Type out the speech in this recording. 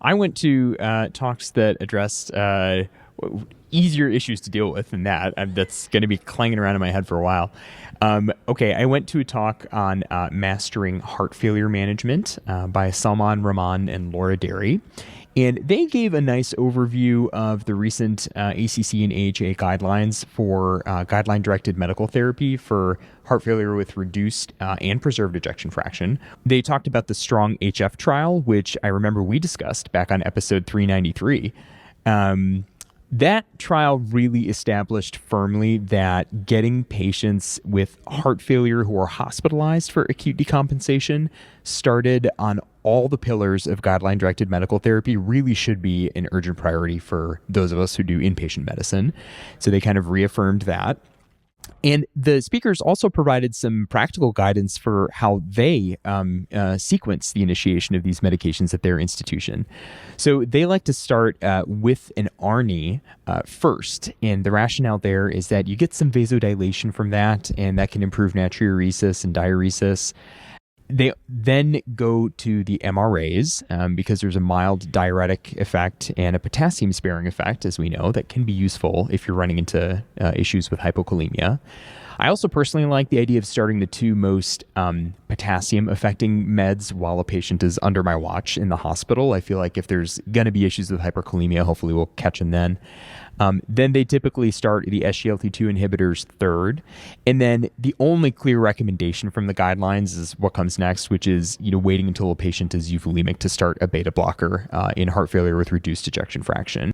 I went to talks that addressed easier issues to deal with than that. That's going to be clanging around in my head for a while. Okay, I went to a talk on mastering heart failure management by Salman Rahman and Laura Derry. And they gave a nice overview of the recent ACC and AHA guidelines for guideline-directed medical therapy for heart failure with reduced and preserved ejection fraction. They talked about the STRONG HF trial, which I remember we discussed back on episode 393. That trial really established firmly that getting patients with heart failure who are hospitalized for acute decompensation started on all the pillars of guideline-directed medical therapy really should be an urgent priority for those of us who do inpatient medicine. So they kind of reaffirmed that. And the speakers also provided some practical guidance for how they sequence the initiation of these medications at their institution. So they like to start with an ARNI first. And the rationale there is that you get some vasodilation from that, and that can improve natriuresis and diuresis. They then go to the MRAs because there's a mild diuretic effect and a potassium sparing effect, as we know, that can be useful if you're running into issues with hypokalemia. I also personally like the idea of starting the two most potassium affecting meds while a patient is under my watch in the hospital. I feel like if there's going to be issues with hyperkalemia, hopefully we'll catch them then. Then they typically start the SGLT2 inhibitors third. And then the only clear recommendation from the guidelines is what comes next, which is waiting until a patient is euvolemic to start a beta blocker in heart failure with reduced ejection fraction.